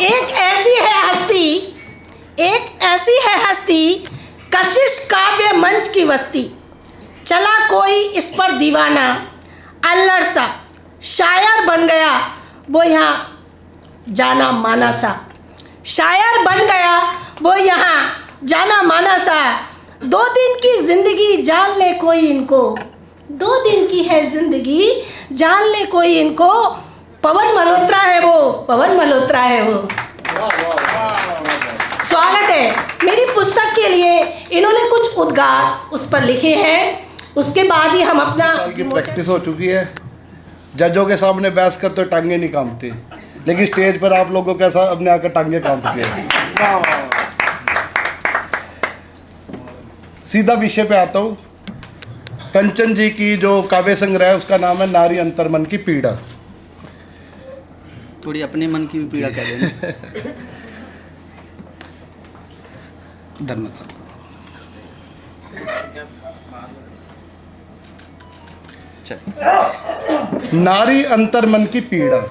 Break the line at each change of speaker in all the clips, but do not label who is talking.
एक ऐसी है हस्ती कशिश काव्य मंच की वस्ती। चला कोई इस पर दीवाना, अल्लड़ सा शायर बन गया वो यहाँ जाना माना सा। शायर बन गया वो यहाँ जाना माना सा। 2 दिन की ज़िंदगी जान ले कोई इनको, 2 दिन की है ज़िंदगी जान ले कोई इनको। पवन मल्होत्रा है वो, पवन मल्होत्रा है वो। स्वागत है। मेरी पुस्तक के लिए इन्होंने कुछ उद्गार उस पर लिखे हैं, उसके बाद ही हम अपना
साल की प्रैक्टिस हो चुकी है। जजों के सामने बहस कर तो टांगे नहीं कांपती, लेकिन स्टेज पर आप लोगों के साथ अपने आकर टांगे कांपती है। सीधा विषय पे आता हूँ। कंचन जी की जो काव्य संग्रह है उसका नाम है नारी अंतर्मन की पीड़ा।
थोड़ी अपने मन की भी पीड़ा कह देना।
धन्यवाद। नारी अंतर्मन की पीड़ा,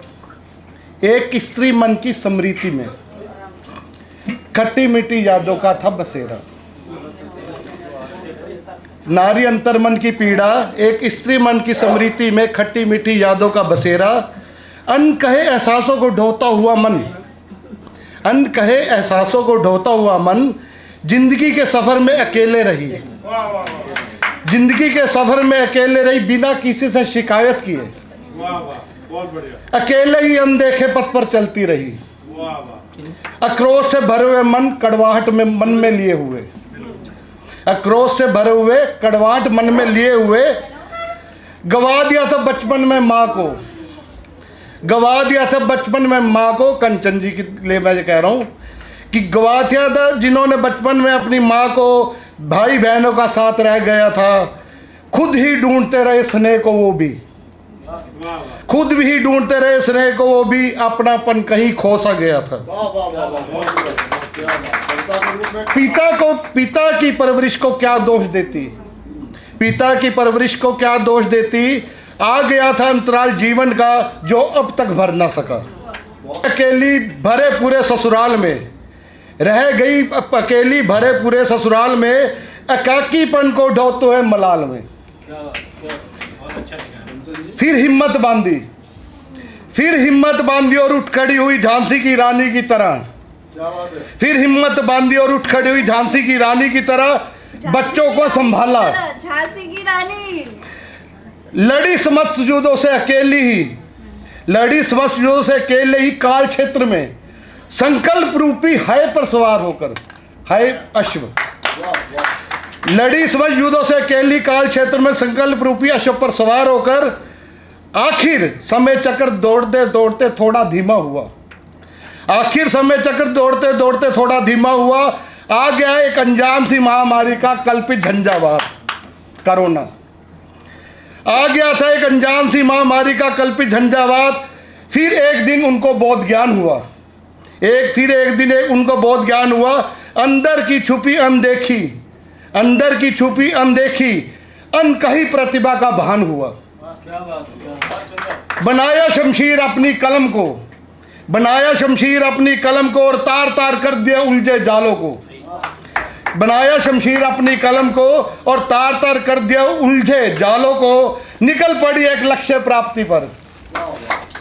एक स्त्री मन की स्मृति में खट्टी मीठी यादों का था बसेरा। नारी अंतर्मन की पीड़ा, एक स्त्री मन की स्मृति में खट्टी मीठी यादों का बसेरा। अनकहे एहसासों को ढोता हुआ मन, अनकहे एहसासों को ढोता हुआ मन जिंदगी के सफर में अकेले रही। जिंदगी के सफर में अकेले रही बिना किसी से शिकायत किए। अकेले ही अनदेखे पथ पर चलती रही। आक्रोश से भरे हुए मन कड़वाहट में मन में लिए हुए, आक्रोश से भरे हुए कड़वाहट मन में लिए हुए। गवा दिया था बचपन में माँ को, गवा दिया था बचपन में माँ को। कंचन जी के लिए मैं कह रहा हूँ कि गवा दिया था जिन्होंने बचपन में अपनी माँ को, भाई बहनों का साथ रह गया था। खुद ही ढूंढते रहे स्नेह को वो भी, खुद भी ढूंढते रहे स्नेह को वो भी। अपनापन कहीं खो सा गया था। पिता की परवरिश को क्या दोष देती, पिता की परवरिश को क्या दोष देती। आ गया था अंतराल जीवन का जो अब तक भर ना सका। अकेली भरे पूरे ससुराल में रह गई, अकेली भरे पूरे ससुराल में एकाकीपन को ढोते हुए मलाल में। फिर हिम्मत बांधी, फिर हिम्मत बांधी और उठ खड़ी हुई झांसी की रानी की तरह। फिर हिम्मत बांधी और उठ खड़ी हुई झांसी की रानी की तरह। बच्चों को संभाला,
झांसी की रानी।
लड़ी समस्त युद्धों से अकेली ही, लड़ी समस्त युद्धों से अकेले ही काल क्षेत्र में संकल्प रूपी है पर सवार होकर, है अश्व। लड़ी समस्त युद्धों से अकेली काल क्षेत्र में संकल्प रूपी अश्व पर सवार होकर आखिर समय चक्र दौड़ते दौड़ते थोड़ा धीमा हुआ। आखिर समय चक्र दौड़ते दौड़ते थोड़ा धीमा हुआ। आ गया एक अनजान सी महामारी का कल्पित झंझावात, कोरोना। आ गया था एक अनजान सी महामारी का कल्पित झंझावात। फिर एक दिन उनको बोध ज्ञान हुआ, फिर एक दिन उनको बोध ज्ञान हुआ। अंदर की छुपी अनदेखी, अंदर की छुपी अनदेखी अनकही प्रतिभा का भान हुआ। बनाया शमशीर अपनी कलम को, बनाया शमशीर अपनी कलम को और तार तार कर दिया उलझे जालों को। बनाया शमशीर अपनी कलम को और तार तार कर दिया उलझे जालों को। निकल पड़ी एक लक्ष्य प्राप्ति पर,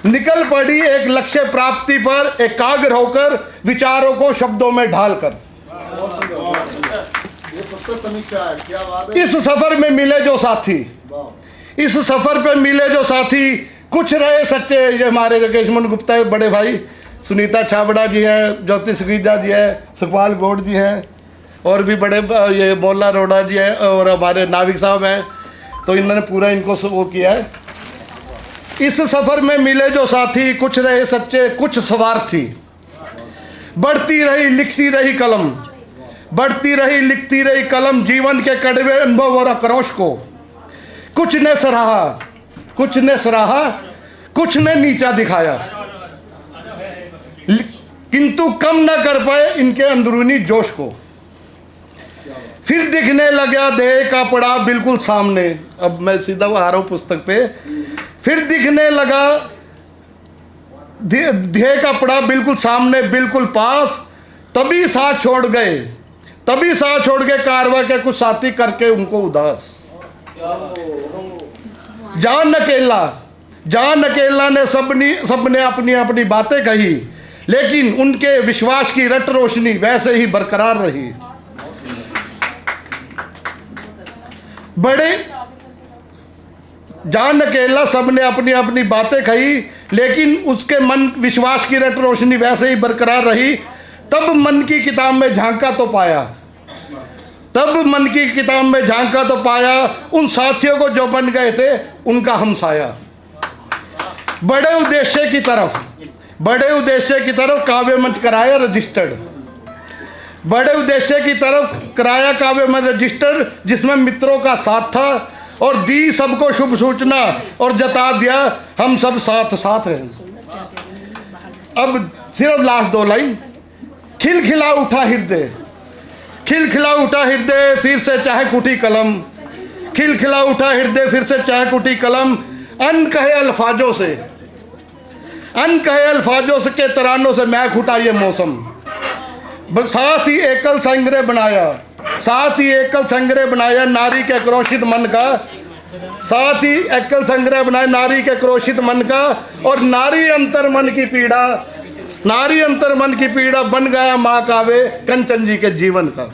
निकल पड़ी एक लक्ष्य प्राप्ति पर, एकाग्र होकर विचारों को शब्दों में ढालकर। इस सफर में मिले जो साथी, इस सफर पे मिले जो साथी, कुछ रहे सच्चे। ये हमारे केशमन गुप्ता बड़े भाई, सुनीता छाबड़ा जी हैं, ज्योति सुगीजा जी हैं, सुखपाल गौड़ जी हैं, और भी बड़े ये मोला रोड़ा जी हैं, और हमारे नाविक साहब हैं। तो इन्होंने पूरा इनको वो किया है। इस सफ़र में मिले जो साथी, कुछ रहे सच्चे कुछ स्वार्थी। बढ़ती रही लिखती रही कलम, बढ़ती रही लिखती रही कलम जीवन के कड़वे अनुभव और आक्रोश को। कुछ ने सराहा, कुछ ने सराहा, कुछ ने नीचा दिखाया, किंतु कम न कर पाए इनके अंदरूनी जोश को। फिर दिखने लगा देह का पड़ाव बिल्कुल सामने। अब मैं सीधा आ रहा हूँ पुस्तक पे। फिर दिखने लगा ध्येय का पड़ा बिल्कुल सामने, बिल्कुल पास, तभी साथ छोड़ गए, तभी साथ छोड़ गए कारवा के कुछ साथी करके उनको उदास। जान अकेला ने सबने अपनी अपनी बातें कही, लेकिन उनके विश्वास की रट रोशनी वैसे ही बरकरार रही। जान अकेला सबने अपनी अपनी बातें कही, लेकिन उसके मन विश्वास की रट रोशनी वैसे ही बरकरार रही। तब मन की किताब में झांका तो पाया उन साथियों को जो बन गए थे उनका हमसाया। बड़े उद्देश्य की तरफ काव्य मंच कराया रजिस्टर्ड, जिसमें मित्रों का साथ था और दी सबको शुभ सूचना और जता दिया हम सब साथ साथ हैं। अब सिर्फ लास्ट 2 लाइन। खिलखिला उठा हृदय, फिर से चाहे कुटी कलम, अनकहे अल्फाजों से के तरानों से महक उठा ये मौसम। साथ ही एकल संग्रह बनाया नारी के क्रोशित मन का, और नारी अंतर मन की पीड़ा बन गया माँ काव्य कंचन जी के जीवन का।